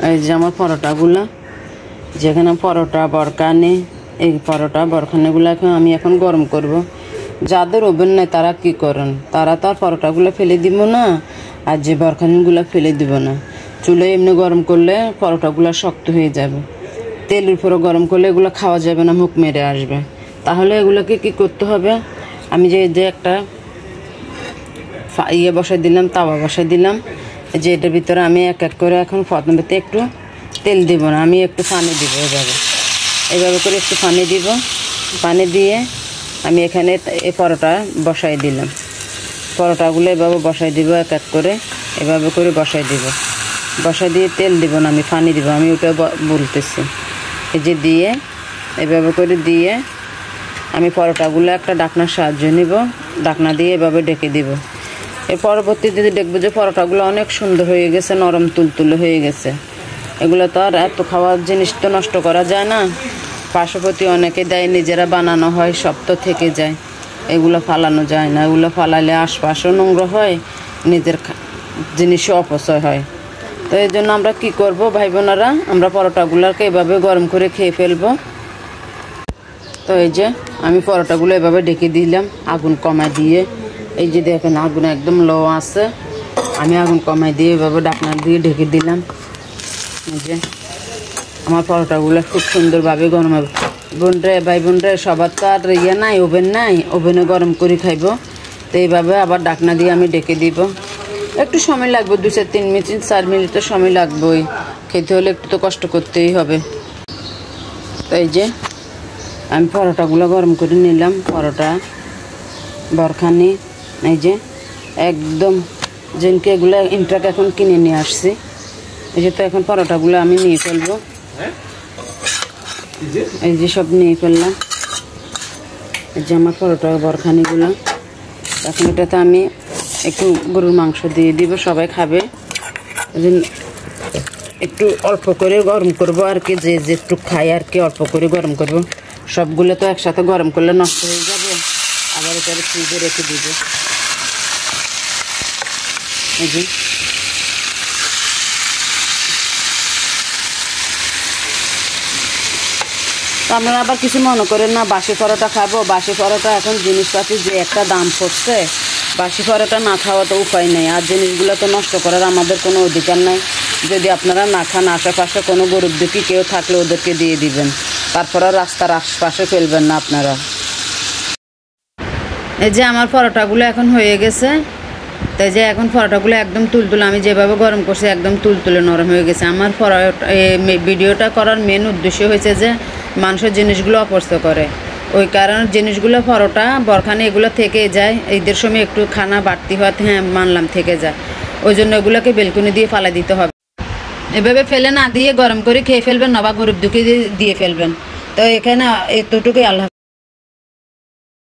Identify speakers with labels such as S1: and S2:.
S1: এই যে আমার পরোটাগুলো, যেখানে পরোটা বরখানি, এই পরোটা বরখানিগুলো আমি এখন গরম করব। যাদের ওভেন নেই তারা কি করেন, তারা তো আর পরোটাগুলো ফেলে দিব না, আর যে বরখানিগুলো ফেলে দিব না। চুলে এমনি গরম করলে পরোটাগুলো শক্ত হয়ে যাবে, তেলের উপরে গরম করলে এগুলো খাওয়া যাবে না, মুখ মেরে আসবে। তাহলে এগুলোকে কি করতে হবে, আমি যে একটা বসাই দিলাম, তাওয়া বসাই দিলাম, যে এটার ভিতরে আমি এক এক করে এখন প্রথমে একটু তেল দিব না, আমি একটু পানি দিব। এইভাবে করে একটু পানি দিব, পানি দিয়ে আমি এখানে এই পরোটা বসাই দিলাম। পরোটাগুলো এভাবে বসাই দিব, এক এক করে এভাবে করে বসাই দিব। বসাই দিয়ে তেল দিব না, আমি পানি দিব, আমি ওটা বলতেছি। এই যে দিয়ে এভাবে করে দিয়ে আমি পরোটাগুলো একটা ডাকনার সাহায্য নিব, ডাকনা দিয়ে এভাবে ডেকে দিব। এর পরবর্তীতে দেখবো যে পরোটাগুলো অনেক সুন্দর হয়ে গেছে, নরম তুলতুলে হয়ে গেছে। এগুলো তো আর এত খাওয়ার জিনিস তো নষ্ট করা যায় না, পার্শ্ববর্তী অনেকে দেয়, নিজেরা বানানো হয়, সব তো থেকে যায়, এগুলো ফালানো যায় না। এগুলো ফালালে আশপাশও নোংরা হয়, নিজের জিনিসও অপচয় হয়। তো এই জন্য আমরা কী করবো ভাই বোনেরা, আমরা পরোটাগুলোকে এভাবে গরম করে খেয়ে ফেলবো। তো এই যে আমি পরোটাগুলো এভাবে ঢেকে দিলাম আগুন কমায় দিয়ে। এই যে দেখেন আগুন একদম লো আছে, আমি আগুন কমায় দিয়ে এভাবে ডাকনা দিয়ে ঢেকে দিলাম। এই যে আমার পরোটাগুলো খুব সুন্দরভাবে গরম হবে। বোনরে ভাই বোনরে সবার তো আর নাই, ওভেন নাই, ওভেনে গরম করে খাইব। তো এইভাবে আবার ডাকনা দিয়ে আমি ডেকে দিব। একটু সময় লাগবে, 2-3 মিনিট 4 মিনিটের সময় লাগবেই, খেতে হলে একটু তো কষ্ট করতেই হবে। তো এই যে আমি পরোটাগুলো গরম করে নিলাম, পরোটা বরখানি, এই যে একদম যেনকে এগুলো ইন্ট্রাক এখন কিনে নিয়ে আসছি। এই যে তো এখন পরোটাগুলো আমি নিয়ে ফেলবো, এই যে সব নিয়ে ফেললাম। এই যে আমার পরোটা বরখানিগুলো, এখন এটাতে আমি একটু গরুর মাংস দিয়ে দিব, সবাই খাবে। একটু অল্প করে গরম করব আর কি, যে একটু খাই আর কি, অল্প করে গরম করব। সবগুলো তো একসাথে গরম করলে নষ্ট হয়ে যাবে, আবার এটা ফ্রিজে রেখে দিব। এই যে আপনারা আবার কিছু মনে করেন না বাসি পরোটা খাবো, বাসি পরোটা এখন জিনিসপাতি যে একটা দাম পড়ছে, বাসি পরোটা না খাওয়া তো উপায় নেই। আর জিনিসগুলো তো নষ্ট করার আমাদের কোনো অধিকার নাই। যদি আপনারা না খান, আশেপাশে কোনো গরিব দুঃখী কেউ থাকলে ওদেরকে দিয়ে দিবেন, তারপরে রাস্তার আশপাশে ফেলবেন না আপনারা। এই যে আমার পরোটাগুলো এখন হয়ে গেছে। তাই যে এখন পরোটাগুলো একদম তুলতুলে, আমি যেভাবে গরম করছি একদম তুলতুলে নরম হয়ে গেছে। আমার ভিডিওটা করার মেন উদ্দেশ্য হয়েছে যে মানুষের জিনিসগুলো অপচয় করে, ওই কারণে জিনিসগুলো পরোটা বরখানি এগুলো থেকে যায়, ঈদের সময় একটু খানা বাড়তি হওয়াতে হ্যাঁ মানলাম থেকে যায়, ওই জন্য এগুলোকে বেলকুনি দিয়ে ফালা দিতে হবে। এভাবে ফেলে না দিয়ে গরম করে খেয়ে ফেলবেন, নবা গরিব দুঃখী দিয়ে ফেলবেন। তো এখানে এতটুকুই। আল্লাহ।